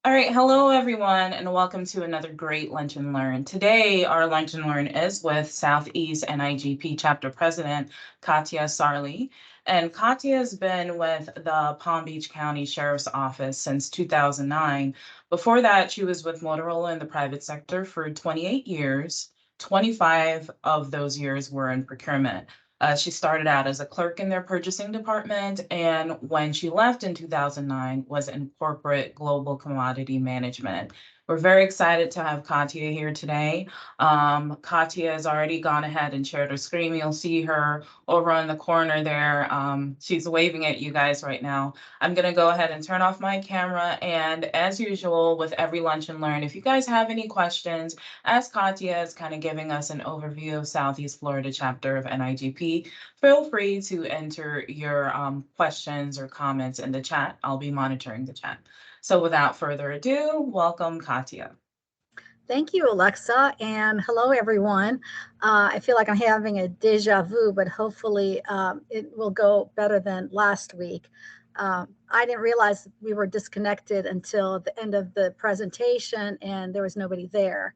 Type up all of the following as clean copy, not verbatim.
All right, hello everyone, and welcome to another great Lunch and Learn. Today, our Lunch and Learn is with Southeast NIGP Chapter President Katia Sarley. And Katia has been with the Palm Beach County Sheriff's Office since 2009. Before that, she was with Motorola in the private sector for 28 years. 25 of those years were in procurement. She started out as a clerk in their purchasing department, and when she left in 2009, was in corporate global commodity management. We're very excited to have Katia here today. Katia has already gone ahead and shared her screen. You'll see her over on the corner there. She's waving at you guys right now. I'm going to go ahead and turn off my camera. And as usual, with every Lunch and Learn, if you guys have any questions, as Katia is kind of giving us an overview of Southeast Florida chapter of NIGP, feel free to enter your questions or comments in the chat. I'll be monitoring the chat. So without further ado, welcome Katia. Thank you, Alexa, and hello, everyone. I feel like I'm having a deja vu, but hopefully it will go better than last week. I didn't realize we were disconnected until the end of the presentation, and there was nobody there.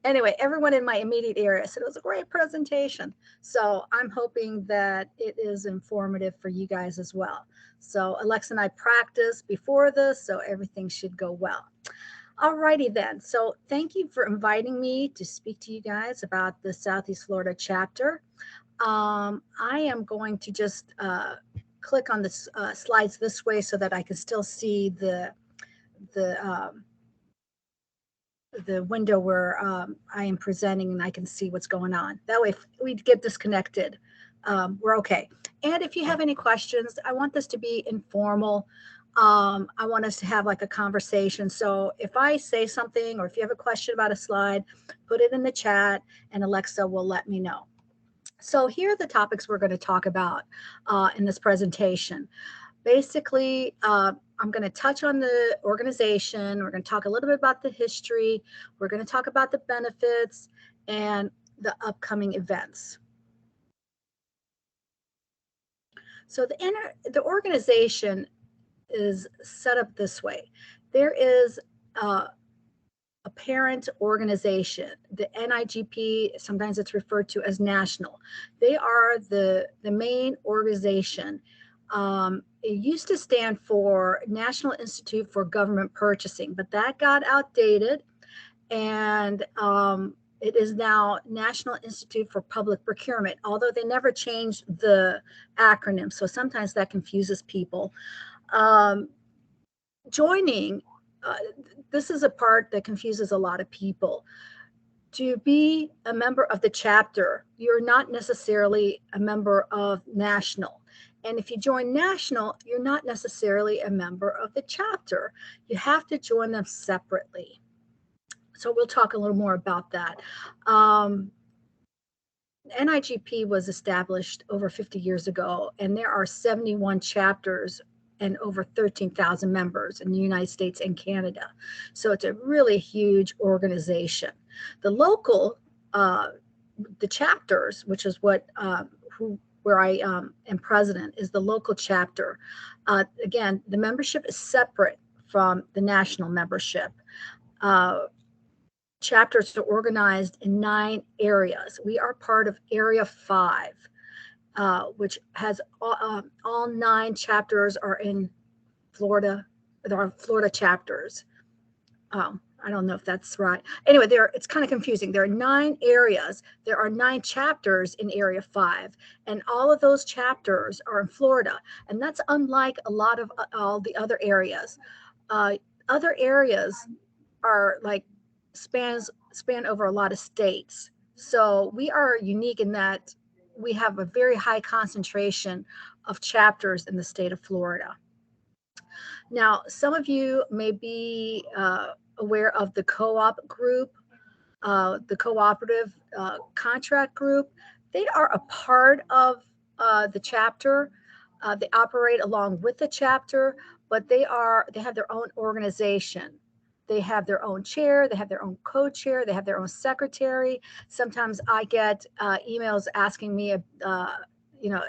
Anyway, everyone in my immediate area said it was a great presentation. So I'm hoping that it is informative for you guys as well. So Alexa and I practiced before this, so everything should go well. Alrighty then. So thank you for inviting me to speak to you guys about the Southeast Florida chapter. I am going to just click on the slides this way so that I can still see the window where I am presenting and I can see what's going on. That way, if we get disconnected, we're okay. And if you have any questions, I want this to be informal. I want us to have like a conversation. So if I say something or if you have a question about a slide, put it in the chat and Alexa will let me know. So here are the topics we're going to talk about in this presentation. Basically, I'm going to touch on the organization. We're going to talk a little bit about the history. We're going to talk about the benefits and the upcoming events. So the organization is set up this way. There is a parent organization, the NIGP, sometimes it's referred to as national. They are the main organization. It used to stand for National Institute for Government Purchasing, but that got outdated, and it is now National Institute for Public Procurement, although they never changed the acronym, so sometimes that confuses people. Joining, this is a part that confuses a lot of people. To be a member of the chapter, you're not necessarily a member of national. And if you join national, you're not necessarily a member of the chapter. You have to join them separately. So we'll talk a little more about that. NIGP was established over 50 years ago, and there are 71 chapters and over 13,000 members in the United States and Canada. So it's a really huge organization. The local, the chapters, which is what where I am president, is the local chapter. Again, the membership is separate from the national membership. Chapters are organized in 9 areas. We are part of Area 5. Which has all 9 chapters are in Florida. There are Florida chapters. I don't know if that's right. Anyway, it's kind of confusing. There are 9 areas. There are 9 chapters in Area 5, and all of those chapters are in Florida. And that's unlike a lot of all the other areas. Other areas are like span over a lot of states. So we are unique in that we have a very high concentration of chapters in the state of Florida. Now, some of you may be aware of the co-op group, the cooperative contract group. They are a part of the chapter. They operate along with the chapter, but they have their own organization. They have their own chair, they have their own co-chair, they have their own secretary. Sometimes I get emails asking me,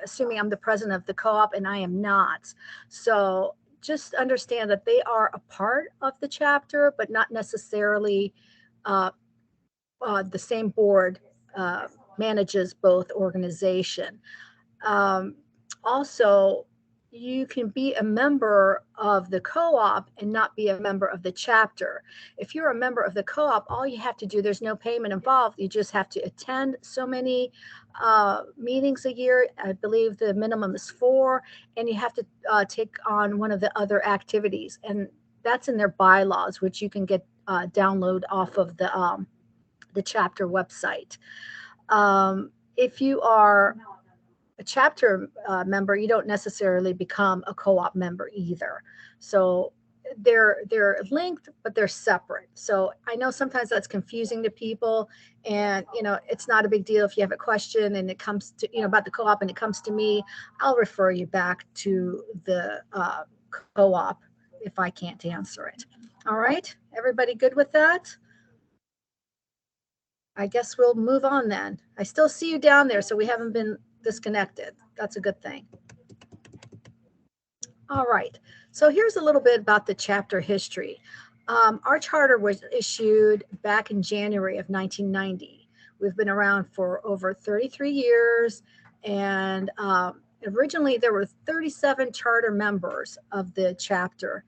assuming I'm the president of the co-op, and I am not. So just understand that they are a part of the chapter, but not necessarily the same board manages both organization. Also, you can be a member of the co-op and not be a member of the chapter. If you're a member of the co-op, all you have to do, there's no payment involved. You just have to attend so many meetings a year. I believe the minimum is 4, and you have to take on one of the other activities. And that's in their bylaws, which you can get download off of the chapter website. If you are a chapter member, you don't necessarily become a co-op member either. So they're linked, but they're separate. So I know sometimes that's confusing to people, and it's not a big deal if you have a question and it comes to about the co-op and it comes to me, I'll refer you back to the co-op if I can't answer it. All right, everybody good with that? I guess we'll move on then. I still see you down there, so we haven't been disconnected. That's a good thing. All right, so here's a little bit about the chapter history. Our charter was issued back in January of 1990. We've been around for over 33 years, and originally there were 37 charter members of the chapter.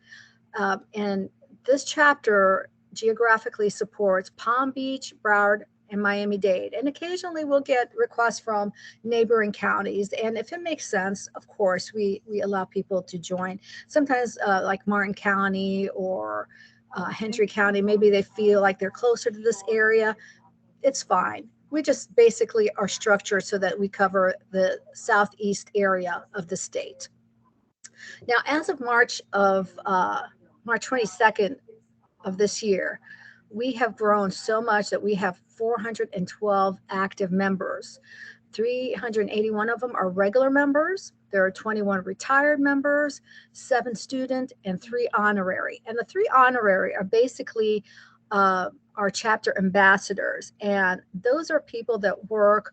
And this chapter geographically supports Palm Beach, Broward, and Miami-Dade. And occasionally we'll get requests from neighboring counties. And if it makes sense, of course, we allow people to join. Sometimes like Martin County or Hendry County, maybe they feel like they're closer to this area. It's fine. We just basically are structured so that we cover the southeast area of the state. Now, as of March 22nd of this year, we have grown so much that we have 412 active members. 381 of them are regular members. There are 21 retired members, 7 student, and 3 honorary. And the 3 honorary are basically our chapter ambassadors. And those are people that work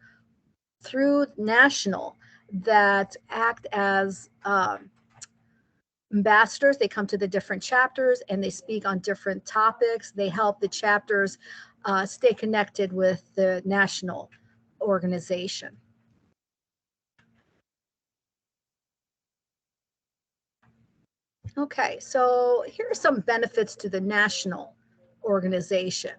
through national that act as ambassadors. They come to the different chapters and they speak on different topics. They help the chapters stay connected with the national organization. Okay, so here are some benefits to the national organization.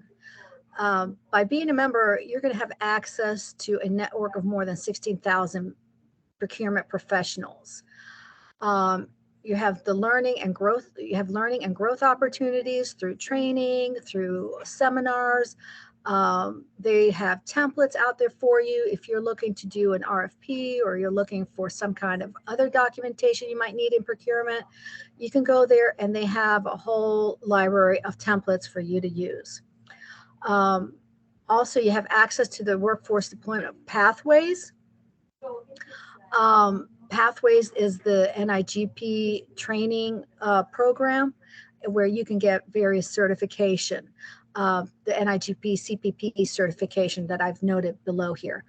By being a member, you're going to have access to a network of more than 16,000 procurement professionals. You have the learning and growth. You have learning and growth opportunities through training, through seminars. They have templates out there for you if you're looking to do an RFP or you're looking for some kind of other documentation you might need in procurement. You can go there and they have a whole library of templates for you to use. Also, you have access to the workforce deployment pathways. Pathways is the NIGP training program where you can get various certification. The NIGP CPP certification that I've noted below here.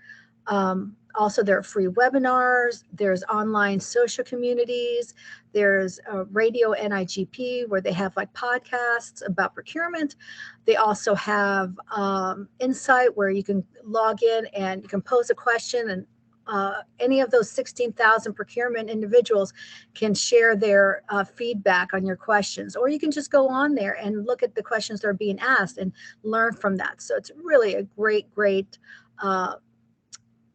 Also, there are free webinars. There's online social communities. There's radio NIGP where they have like podcasts about procurement. They also have Insight where you can log in and you can pose a question, and any of those 16,000 procurement individuals can share their feedback on your questions, or you can just go on there and look at the questions that are being asked and learn from that. So it's really a great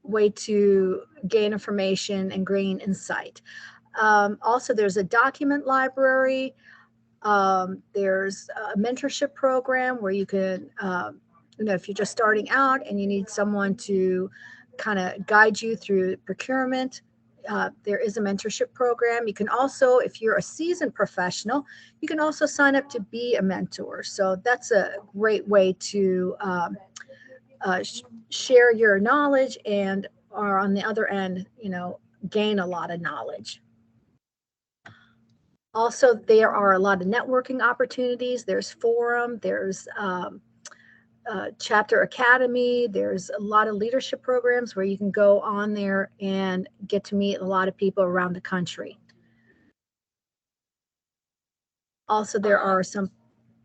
way to gain information and gain insight. Also, there's a document library. There's a mentorship program where you can, if you're just starting out and you need someone to kind of guide you through procurement, there is a mentorship program. You can also, if you're a seasoned professional, you can also sign up to be a mentor. So that's a great way to share your knowledge and, or on the other end, gain a lot of knowledge. Also, there are a lot of networking opportunities. There's forum, there's chapter academy, there's a lot of leadership programs where you can go on there and get to meet a lot of people around the country. Also, there are some,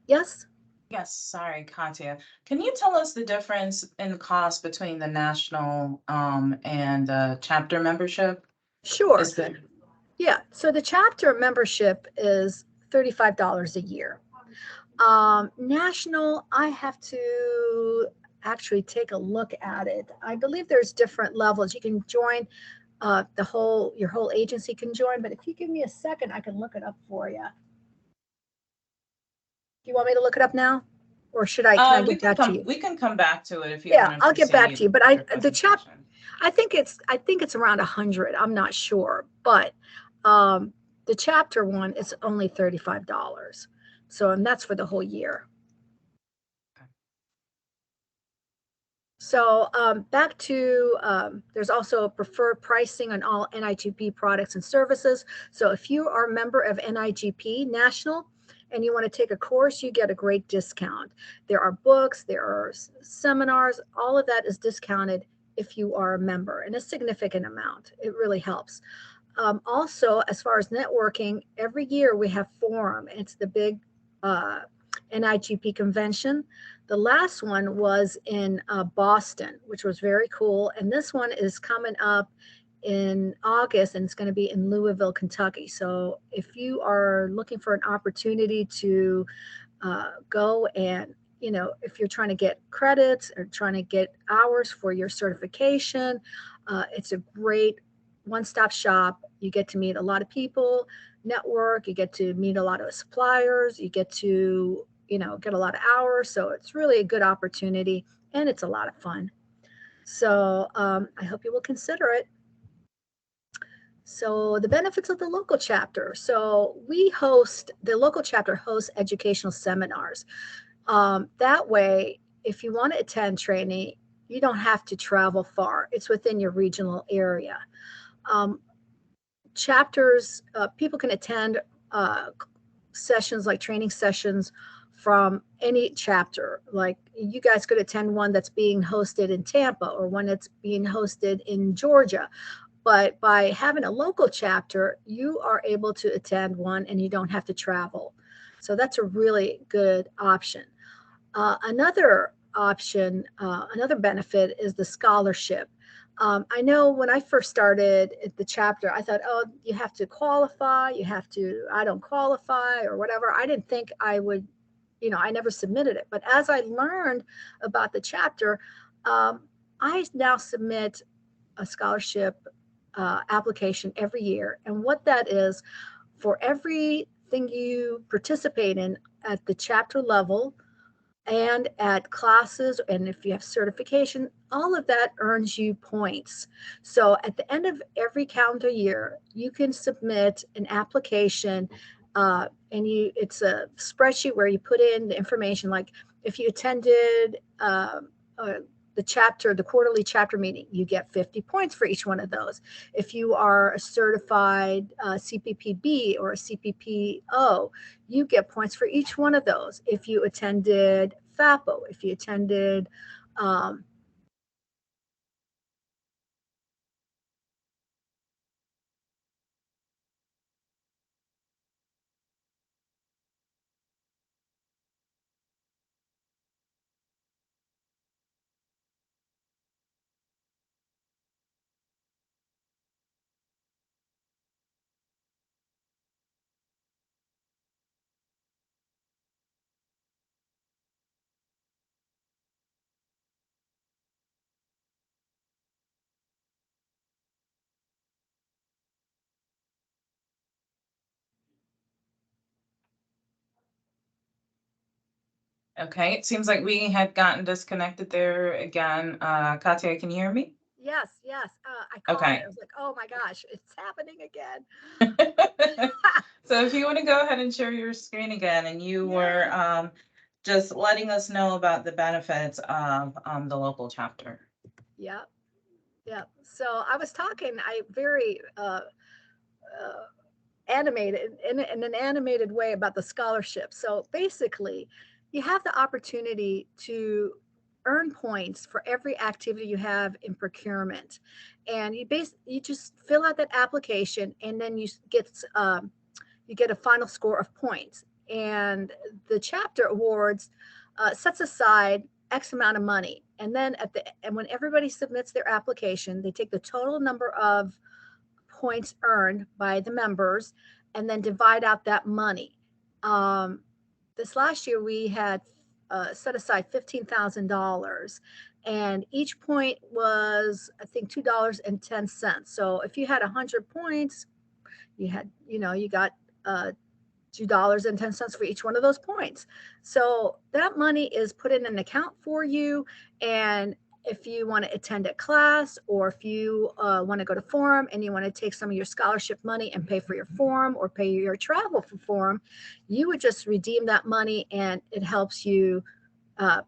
yes? Yes, sorry, Katia. Can you tell us the difference in cost between the national and chapter membership? Sure. Is that Yeah. So the chapter membership is $35 a year. National, I have to actually take a look at it. I believe there's different levels. You can join your whole agency can join, but if you give me a second, I can look it up for you. Do you want me to look it up now? Or can I get back to you? we can come back to it if you Yeah, want to I'll get back to proceed you. But with your I presentation. I think it's around 100. I'm not sure, but the chapter one is only $35. So, and that's for the whole year. So back to, there's also a preferred pricing on all NIGP products and services. So if you are a member of NIGP National and you want to take a course, you get a great discount. There are books, there are seminars, all of that is discounted if you are a member, and a significant amount. It really helps. Also, as far as networking, every year we have forum. It's the big NIGP convention. The last one was in Boston, which was very cool. And this one is coming up in August, and it's going to be in Louisville, Kentucky. So if you are looking for an opportunity to go and, if you're trying to get credits or trying to get hours for your certification, it's a great one-stop shop. You get to meet a lot of people, network, you get to meet a lot of suppliers, you get to, get a lot of hours. So it's really a good opportunity, and it's a lot of fun. So I hope you will consider it. So the benefits of the local chapter. So the local chapter hosts educational seminars. That way, if you want to attend training, you don't have to travel far. It's within your regional area. Chapters, people can attend sessions, like training sessions from any chapter. Like you guys could attend one that's being hosted in Tampa or one that's being hosted in Georgia. But by having a local chapter, you are able to attend one and you don't have to travel. So that's a really good option. Another option, another benefit is the scholarship. I know when I first started at the chapter, I thought, oh, you have to qualify, I don't qualify or whatever. I didn't think I would, I never submitted it. But as I learned about the chapter, I now submit a scholarship application every year. And what that is, for everything you participate in at the chapter level, and at classes, and if you have certification, all of that earns you points. So at the end of every calendar year, you can submit an application, and it's a spreadsheet where you put in the information, like if you attended the quarterly chapter meeting, you get 50 points for each one of those. If you are a certified CPPB or a CPPO, you get points for each one of those. If you attended FAPO, if you attended Okay, it seems like we had gotten disconnected there again. Katia, can you hear me? Yes, yes. I caught it. Okay. I was like, oh my gosh, it's happening again. So if you want to go ahead and share your screen again, and you were just letting us know about the benefits of the local chapter. Yep, yep. So I was talking, I very animated in an animated way about the scholarship. So basically, you have the opportunity to earn points for every activity you have in procurement, and you just fill out that application, and then you get a final score of points. and the chapter awards sets aside X amount of money. And then when everybody submits their application, they take the total number of points earned by the members and then divide out that money. This last year we had set aside $15,000, and each point was, I think, $2.10. So if you had 100 points, you got $2.10 for each one of those points. So that money is put in an account for you. And if you want to attend a class, or if you want to go to forum and you want to take some of your scholarship money and pay for your forum or pay your travel for forum, you would just redeem that money, and it helps you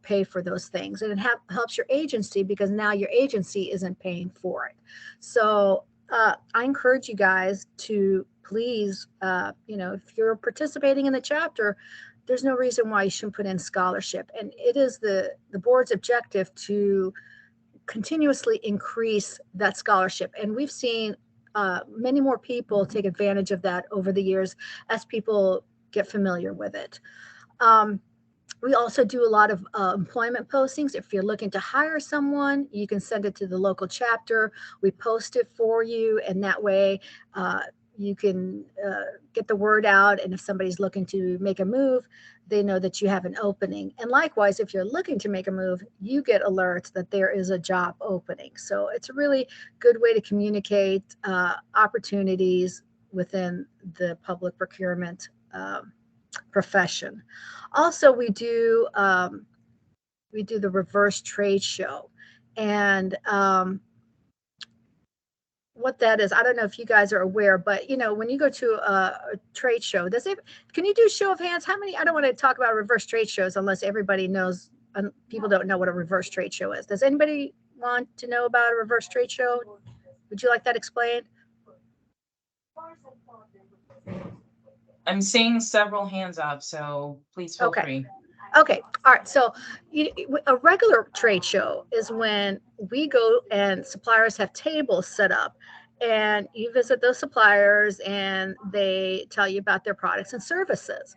pay for those things. And it helps your agency, because now your agency isn't paying for it. So I encourage you guys to please, if you're participating in the chapter, there's no reason why you shouldn't put in scholarship. And it is the board's objective to continuously increase that scholarship. And we've seen many more people take advantage of that over the years as people get familiar with it. We also do a lot of employment postings. If you're looking to hire someone, you can send it to the local chapter. We post it for you, and that way you can get the word out. And if somebody's looking to make a move, they know that you have an opening. And likewise, if you're looking to make a move, you get alerts that there is a job opening. So it's a really good way to communicate opportunities within the public procurement profession. Also, we do the reverse trade show, and what that is, I don't know if you guys are aware, but when you go to a trade show, can you do a show of hands? How many? I don't want to talk about reverse trade shows unless everybody knows. People don't know what a reverse trade show is. Does anybody want to know about a reverse trade show? Would you like that explained? I'm seeing several hands up, so please feel free. Okay. All right. So a regular trade show is when we go and suppliers have tables set up, and you visit those suppliers and they tell you about their products and services.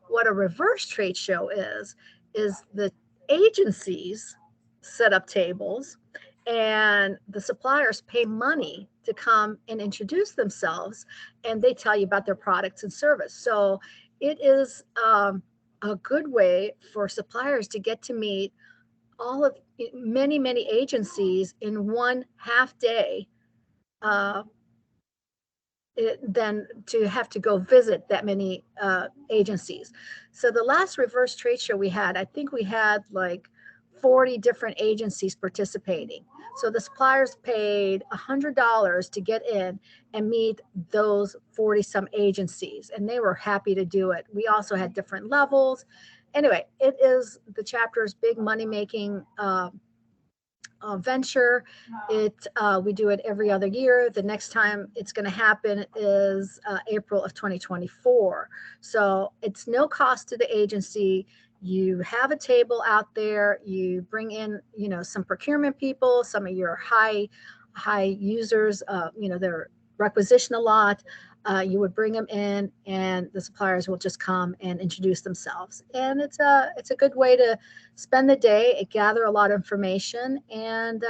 What a reverse trade show is the agencies set up tables, and the suppliers pay money to come and introduce themselves, and they tell you about their products and service. So it is a good way for suppliers to get to meet many agencies in one half day, than to have to go visit that many agencies. So the last reverse trade show we had, I think we had like 40 different agencies participating. So the suppliers paid $100 to get in and meet those 40 some agencies, and they were happy to do it. We also had different levels. Anyway, it is the chapter's big money-making venture. We do it every other year. The next time it's going to happen is April of 2024. So it's no cost to the agency. You have a table out there. You bring in, some procurement people, some of your high users. They're requisition a lot. You would bring them in, and the suppliers will just come and introduce themselves. And it's a good way to spend the day, gather a lot of information, and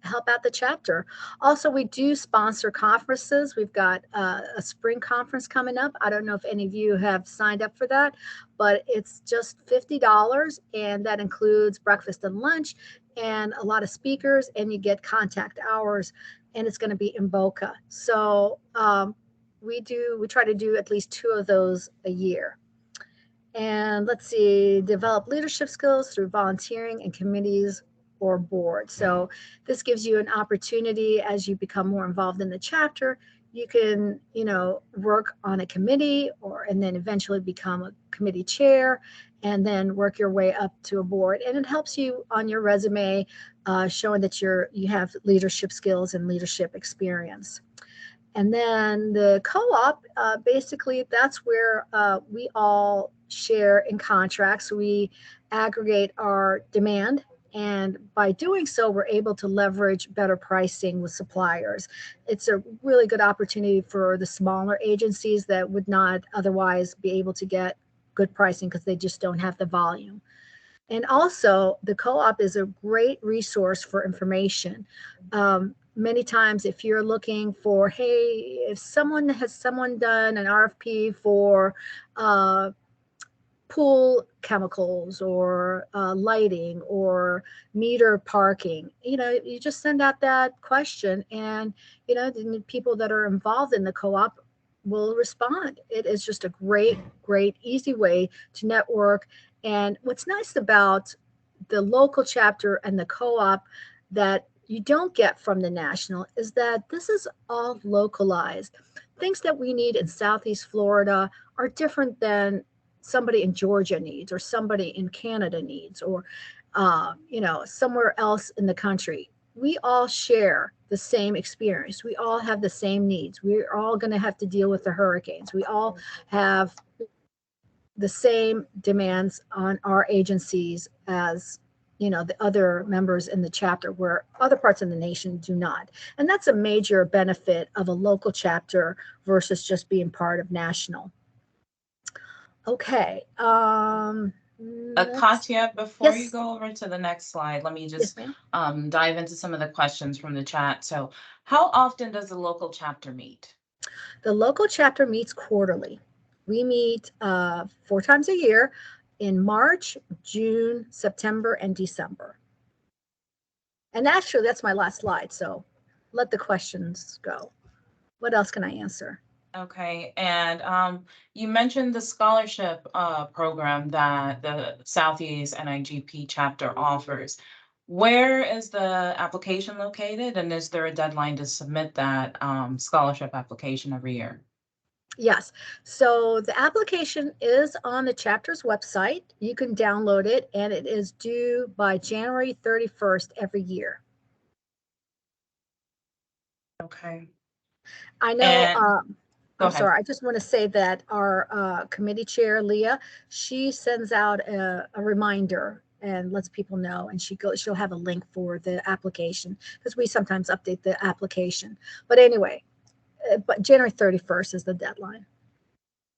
help out the chapter. Also, we do sponsor conferences. We've got a spring conference coming up. I don't know if any of you have signed up for that, but it's just $50, and that includes breakfast and lunch and a lot of speakers, and you get contact hours, and it's going to be in Boca. So we try to do at least 2 of those a year. And let's see, develop leadership skills through volunteering in committees or boards. So this gives you an opportunity as you become more involved in the chapter. You can, work on a committee, and then eventually become a committee chair, and then work your way up to a board. And it helps you on your resume, showing that you have leadership skills and leadership experience. And then the co-op, basically, that's where we all share in contracts. We aggregate our demand, and by doing so, we're able to leverage better pricing with suppliers. It's a really good opportunity for the smaller agencies that would not otherwise be able to get good pricing because they just don't have the volume. And also, the co-op is a great resource for information. Many times, if you're looking for, hey, if someone done an RFP for pool chemicals or lighting or meter parking, you just send out that question, and the people that are involved in the co-op will respond. It is just a great, great, easy way to network. And what's nice about the local chapter and the co-op that you don't get from the national is that this is all localized. Things that we need in Southeast Florida are different than somebody in Georgia needs, or somebody in Canada needs, or somewhere else in the country. We all share the same experience. We all have the same needs. We're all going to have to deal with the hurricanes. We all have the same demands on our agencies as the other members in the chapter, where other parts of the nation do not. And that's a major benefit of a local chapter versus just being part of national. Okay. Katia, before you Yes. go over to the next slide, let me Yes, just ma'am. dive into some of the questions from the chat. So how often does the local chapter meet? The local chapter meets quarterly. We meet 4 times a year in March, June, September, and December. And actually, that's my last slide, so let the questions go. What else can I answer? Okay, and you mentioned the scholarship program that the Southeast NIGP chapter offers. Where is the application located, and is there a deadline to submit that scholarship application every year? Yes, so the application is on the chapter's website. You can download it, and it is due by January 31st every year. Okay. I know. And I'm sorry. I just want to say that our committee chair, Leah, she sends out a reminder and lets people know, and she'll have a link for the application, because we sometimes update the application. But anyway, but January 31st is the deadline.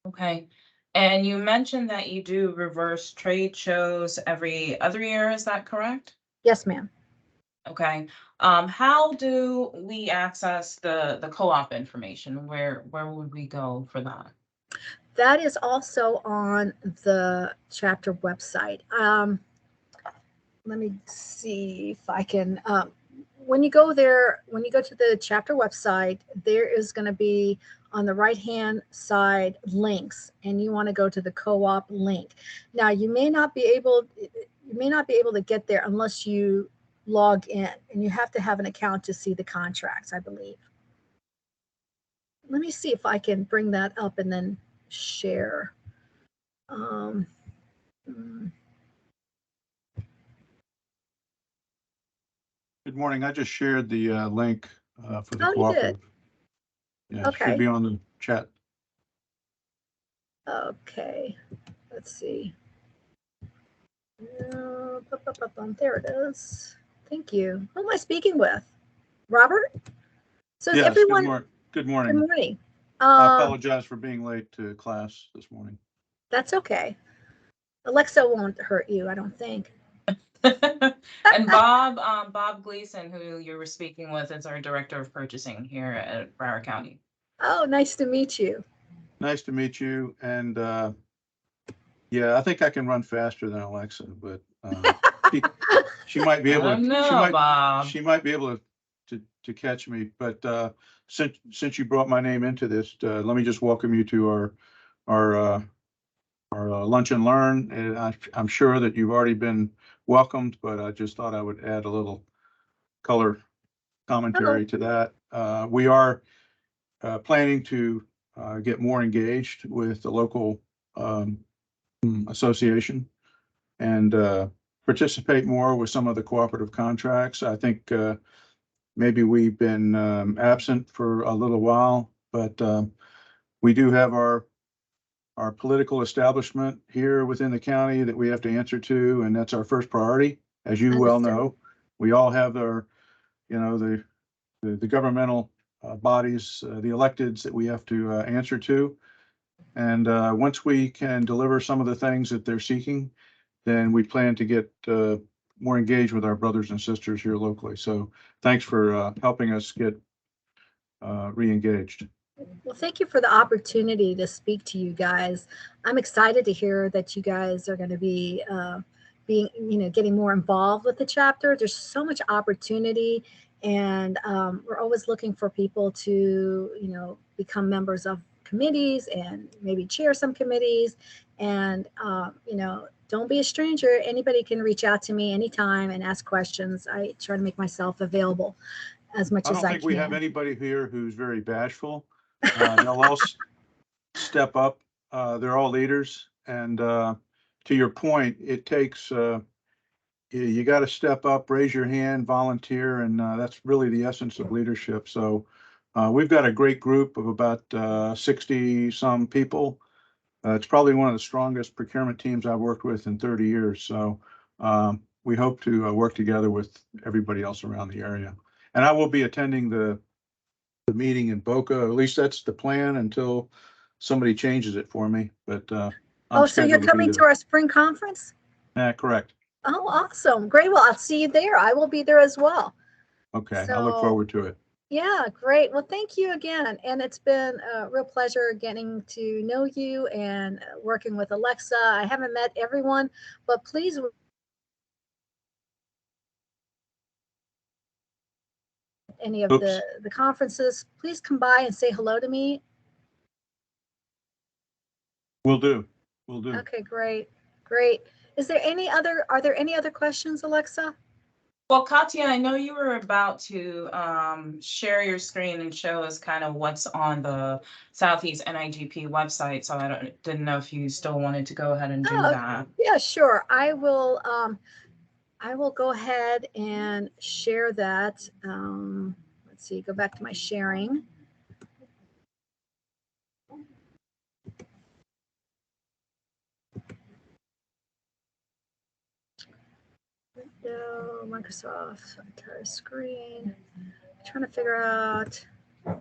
Okay. And you mentioned that you do reverse trade shows every other year, is that correct? Yes, ma'am. Okay. How do we access the co-op information? Where would we go for that? That is also on the chapter website. Let me see if I can. When you go there, when you go to the chapter website, there is going to be on the right-hand side links, and you want to go to the co-op link. Now, you may not be able to get there unless you log in, and you have to have an account to see the contracts, I believe. Let me see if I can bring that up and then share. Good morning. I just shared the link for the Oh, cooperative. you did? Yeah, Okay. it should be on the chat. Okay, let's see. There it is. Thank you. Who am I speaking with? Robert? So Yes, everyone. Good morning. Good morning. I apologize for being late to class this morning. That's okay. Alexa won't hurt you, I don't think. And Bob Gleason, who you were speaking with, is our director of purchasing here at Broward County. Oh, nice to meet you. Nice to meet you. And yeah, I think I can run faster than Alexa, but she might be able to. Bob. She might be able to catch me. But since you brought my name into this, let me just welcome you to our lunch and learn. And I'm sure that you've already been welcomed, but I just thought I would add a little color commentary to that. We are planning to get more engaged with the local association and participate more with some of the cooperative contracts. I think maybe we've been absent for a little while, but we do have our political establishment here within the county that we have to answer to, and that's our first priority. As you well know, we all have our, the governmental bodies, the electeds that we have to answer to. And once we can deliver some of the things that they're seeking, then we plan to get more engaged with our brothers and sisters here locally. So thanks for helping us get re-engaged. Well, thank you for the opportunity to speak to you guys. I'm excited to hear that you guys are going to be getting more involved with the chapter. There's so much opportunity, and we're always looking for people to, become members of committees and maybe chair some committees. And, don't be a stranger. Anybody can reach out to me anytime and ask questions. I try to make myself available as much I as don't I think can. we have anybody here who's very bashful. They'll all step up. They're all leaders. And to your point, it takes, you got to step up, raise your hand, volunteer, and that's really the essence of leadership. So we've got a great group of about 60 some people. It's probably one of the strongest procurement teams I've worked with in 30 years. So we hope to work together with everybody else around the area. And I will be attending the meeting in Boca. At least that's the plan until somebody changes it for me. But I'm So you're scheduled to be coming to there. our spring conference? Correct. Oh, awesome. Great. Well, I'll see you there. I will be there as well. Okay. I look forward to it. Yeah, great. Well, thank you again. And it's been a real pleasure getting to know you and working with Alexa. I haven't met everyone, but please, any of the conferences, please come by and say hello to me. Will do. Will do. Okay, great. Great. Are there any other questions, Alexa? Well, Katia, I know you were about to share your screen and show us kind of what's on the Southeast NIGP website. So didn't know if you still wanted to go ahead and do that. Yeah, sure. I will go ahead and share that. Let's see, go back to my sharing. Window, Microsoft, entire screen. I'm trying to figure out,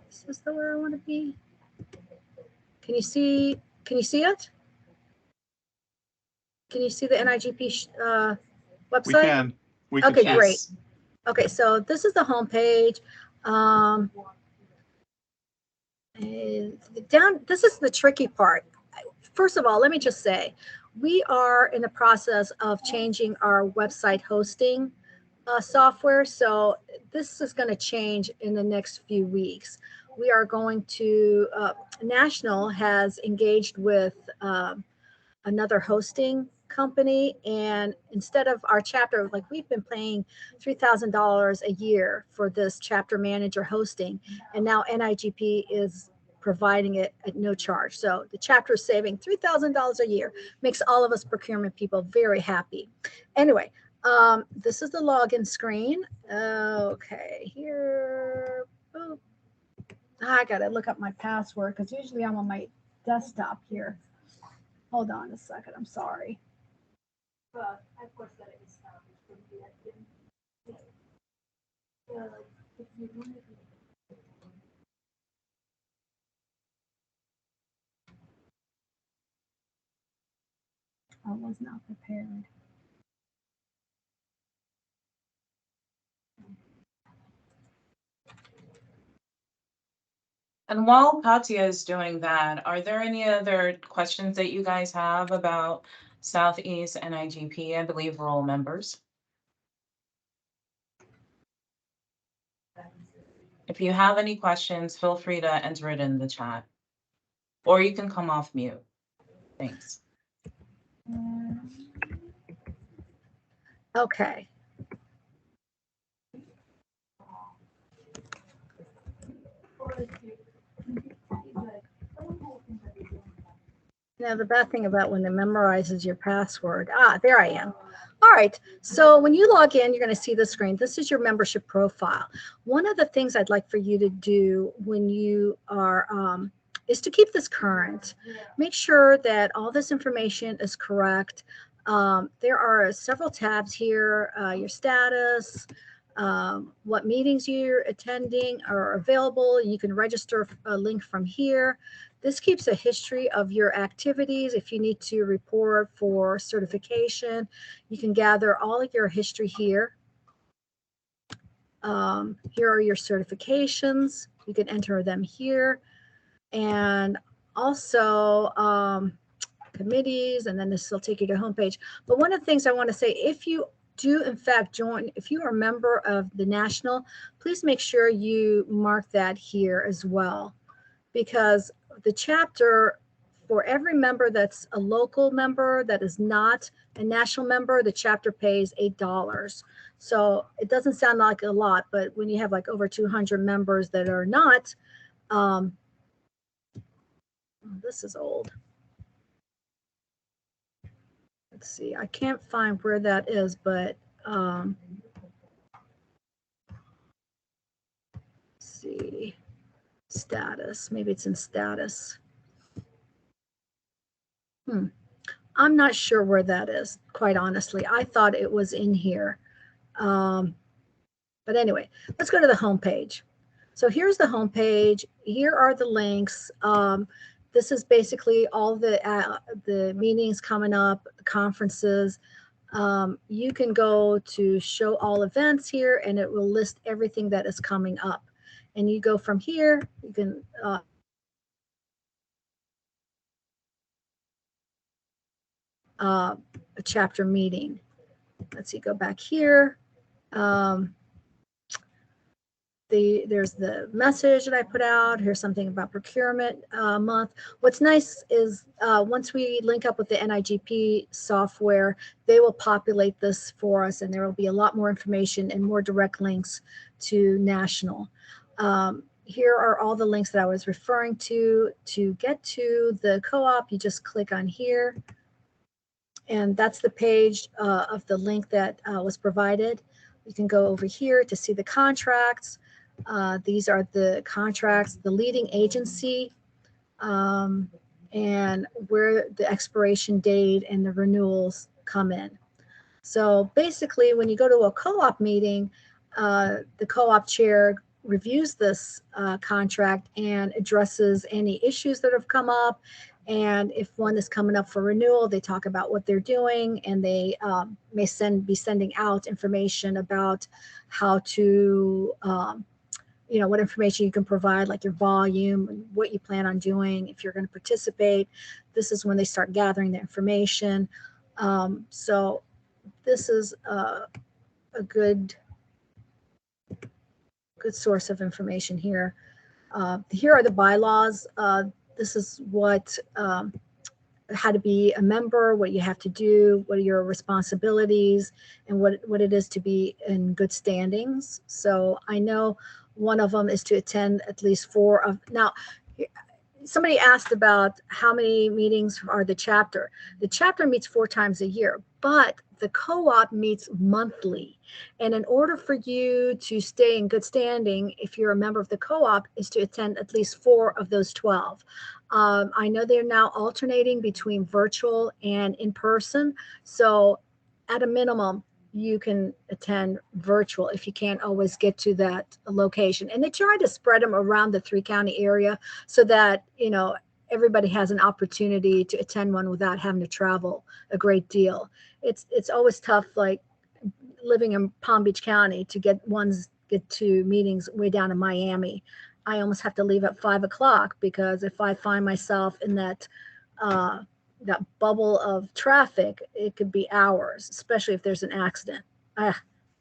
is this the where I want to be? Can you see it? Can you see the NIGP website? We can. Okay, see great. it. Okay, so this is the home page. This is the tricky part. First of all, let me just say, we are in the process of changing our website hosting software. So this is going to change in the next few weeks. We are going to, National has engaged with another hosting company, and instead of our chapter, like we've been paying $3,000 a year for this chapter manager hosting, and now NIGP is providing it at no charge. So the chapter is saving $3,000 a year, makes all of us procurement people very happy. Anyway, this is the login screen. Okay, here. Boop. I gotta look up my password because usually I'm on my desktop here. Hold on a second. I'm sorry. But of course that is I was not prepared. And while Katia is doing that, are there any other questions that you guys have about Southeast NIGP? I believe we're all members. If you have any questions, feel free to enter it in the chat, or you can come off mute. Thanks. Okay. Now, the bad thing about when it memorizes your password, there I am. All right, so when you log in, you're going to see the screen. This is your membership profile. One of the things I'd like for you to do when you are, is to keep this current. Make sure that all this information is correct. There are several tabs here, your status, what meetings you're attending are available. You can register a link from here. This keeps a history of your activities. If you need to report for certification, you can gather all of your history here. Here are your certifications. You can enter them here. And also committees, and then this will take you to homepage. But one of the things I want to say, if you do in fact join, if you are a member of the national, please make sure you mark that here as well, because the chapter, for every member that's a local member that is not a national member, the chapter pays $8. So it doesn't sound like a lot, but when you have like over 200 members that are not, this is old. Let's see, I can't find where that is, but let's see, status, maybe it's in status. I'm not sure where that is, quite honestly. I thought it was in here. But anyway, let's go to the home page. So here's the home page. Here are the links. This is basically all the meetings coming up, the conferences. You can go to show all events here, and it will list everything that is coming up. And you go from here, you can a chapter meeting. Let's see, go back here. There's the message that I put out. Here's something about procurement month. What's nice is once we link up with the NIGP software, they will populate this for us, and there will be a lot more information and more direct links to national. Here are all the links that I was referring to. To get to the co-op, you just click on here. And that's the page of the link that was provided. You can go over here to see the contracts. These are the contracts, the leading agency, and where the expiration date and the renewals come in. So basically, when you go to a co-op meeting, the co-op chair reviews this contract and addresses any issues that have come up. And if one is coming up for renewal, they talk about what they're doing, and they may be sending out information about how to, what information you can provide, like your volume and what you plan on doing. If you're going to participate, this is when they start gathering the information. So this is a good source of information here. Here are the bylaws. This is what, how to be a member, what you have to do, what are your responsibilities, and what it is to be in good standings. So I know one of them is to attend at least 4 of, now, somebody asked about how many meetings are the chapter. The chapter meets 4 times a year, but the co-op meets monthly. And in order for you to stay in good standing, if you're a member of the co-op, is to attend at least 4 of those 12. I know they're now alternating between virtual and in person. So at a minimum, you can attend virtual if you can't always get to that location. And they try to spread them around the 3-county area so that, everybody has an opportunity to attend one without having to travel a great deal. It's always tough, like living in Palm Beach County, to get to meetings way down in Miami. I almost have to leave at 5 o'clock, because if I find myself in that bubble of traffic, it could be hours, especially if there's an accident.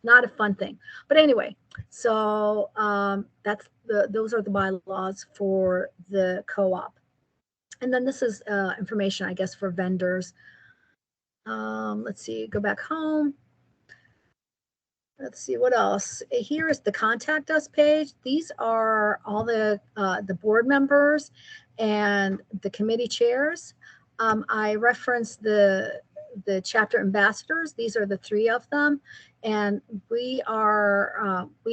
Not a fun thing. But anyway, so those are the bylaws for the co-op. And then this is information, I guess, for vendors. Let's see, go back home. Let's see what else. Here is the contact us page. These are all the board members and the committee chairs. I referenced the chapter ambassadors. These are the 3 of them, and we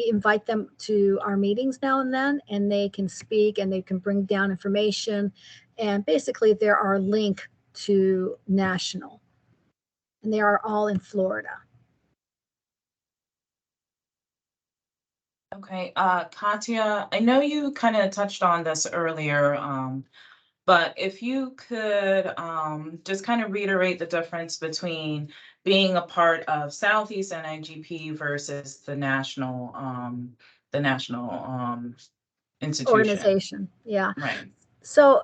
invite them to our meetings now and then, and they can speak and they can bring down information. And basically, they're our link to national, and they are all in Florida. Okay, Katia, I know you kind of touched on this earlier, but if you could just kind of reiterate the difference between being a part of Southeast NIGP versus the national institution. Organization. Yeah. Right. So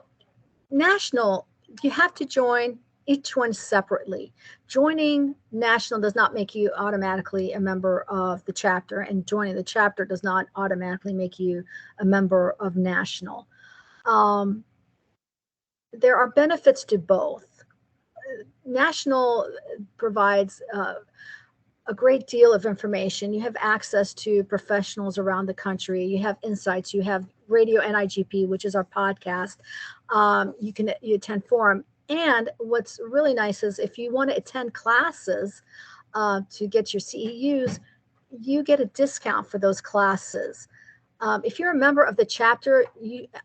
national, you have to join each one separately. Joining national does not make you automatically a member of the chapter, and joining the chapter does not automatically make you a member of national. There are benefits to both. National provides a great deal of information. You have access to professionals around the country. You have insights. You have Radio NIGP, which is our podcast. You attend forum. And what's really nice is if you want to attend classes to get your CEUs, you get a discount for those classes. If you're a member of the chapter,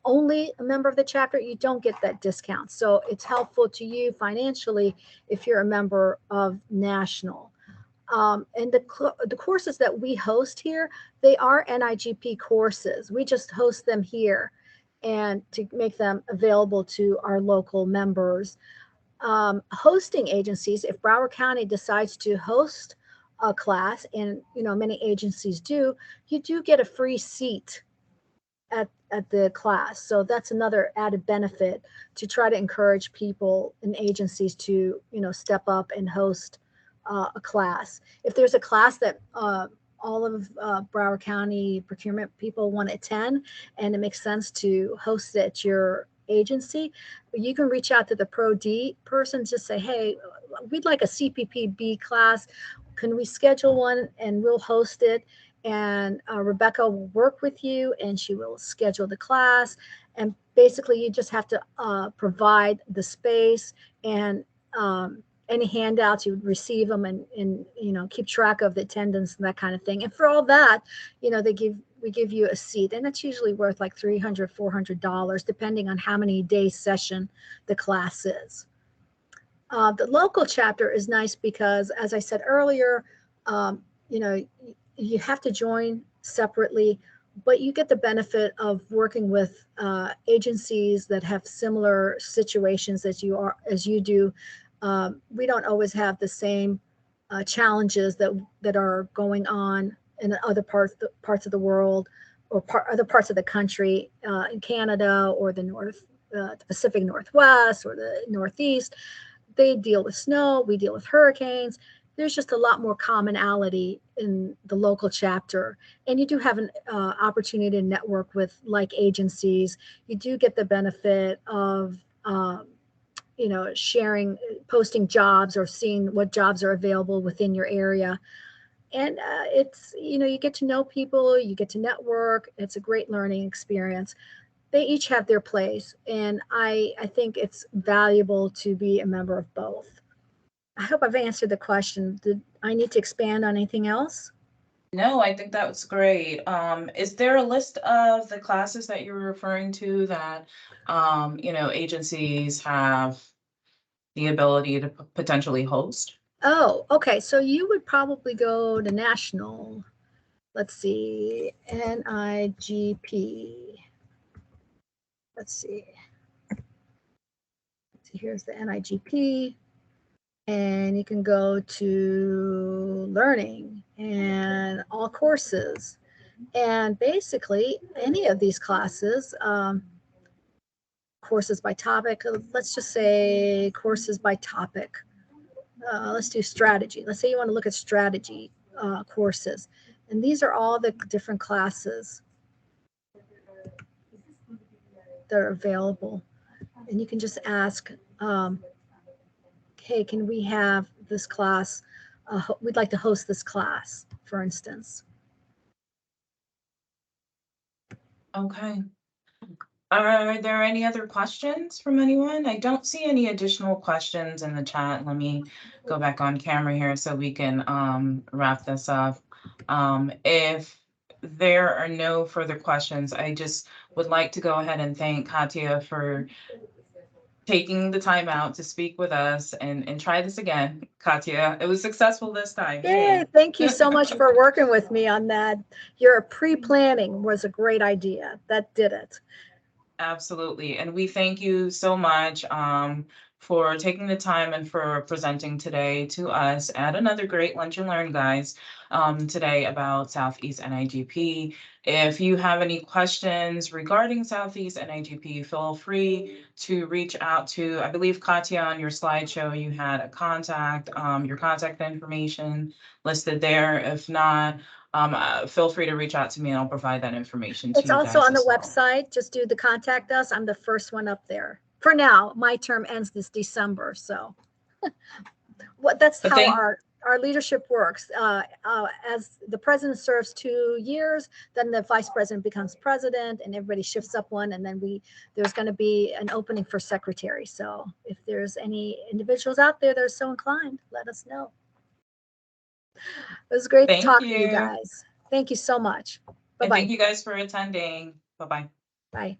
only a member of the chapter, you don't get that discount. So it's helpful to you financially if you're a member of national. And the courses that we host here, they are NIGP courses. We just host them here and to make them available to our local members. Hosting agencies, if Broward County decides to host a class, and many agencies do, you do get a free seat at the class. So that's another added benefit to try to encourage people and agencies to step up and host a class. If there's a class that all of Broward County procurement people want to attend and it makes sense to host it at your agency, you can reach out to the Pro D person, just say, hey, we'd like a CPPB class. Can we schedule one and we'll host it? And Rebecca will work with you and she will schedule the class. And basically you just have to provide the space and any handouts, you would receive them and keep track of the attendance and that kind of thing. And for all that, we give you a seat, and it's usually worth like $300, $400, depending on how many days session the class is. The local chapter is nice because, as I said earlier, you have to join separately, but you get the benefit of working with agencies that have similar situations as you do. We don't always have the same challenges that are going on in other parts of the world or other parts of the country, in Canada or the Pacific Northwest or the Northeast. They deal with snow, we deal with hurricanes. There's just a lot more commonality in the local chapter. And you do have an opportunity to network with like agencies. You do get the benefit of sharing, posting jobs or seeing what jobs are available within your area. And it's, you get to know people, you get to network. It's a great learning experience. They each have their place. And I think it's valuable to be a member of both. I hope I've answered the question. Did I need to expand on anything else? No, I think that was great. Is there a list of the classes that you're referring to that, agencies have the ability to potentially host? Oh, okay. So you would probably go to national. Let's see, NIGP. Let's see. So here's the NIGP. And you can go to learning and all courses. And basically, any of these classes, courses by topic, let's just say courses by topic. Let's do strategy. Let's say you want to look at strategy courses. And these are all the different classes that are available. And you can just ask, hey, can we have this class? We'd like to host this class, for instance. Okay. Are there any other questions from anyone? I don't see any additional questions in the chat. Let me go back on camera here so we can wrap this up. If there are no further questions, I just would like to go ahead and thank Katia for taking the time out to speak with us and try this again. Katia, it was successful this time. Yay, thank you so much for working with me on that. Your pre-planning was a great idea. That did it. Absolutely. And we thank you so much for taking the time and for presenting today to us at another great Lunch and Learn, guys, today about Southeast NIGP. If you have any questions regarding Southeast NIGP, feel free to reach out to, I believe, Katia, on your slideshow, you had a contact, your contact information listed there. If not, feel free to reach out to me and I'll provide that information to It's you also guys on the as well. website. Just do the contact us. I'm the first one up there. For now, my term ends this December, so that's But how thank- our leadership works. As the president serves 2 years, then the vice president becomes president, and everybody shifts up one, and then there's going to be an opening for secretary. So if there's any individuals out there that are so inclined, let us know. It was great to Thank talk to you you. guys. Thank you so much. And Bye-bye. thank you guys for attending. Bye-bye. Bye.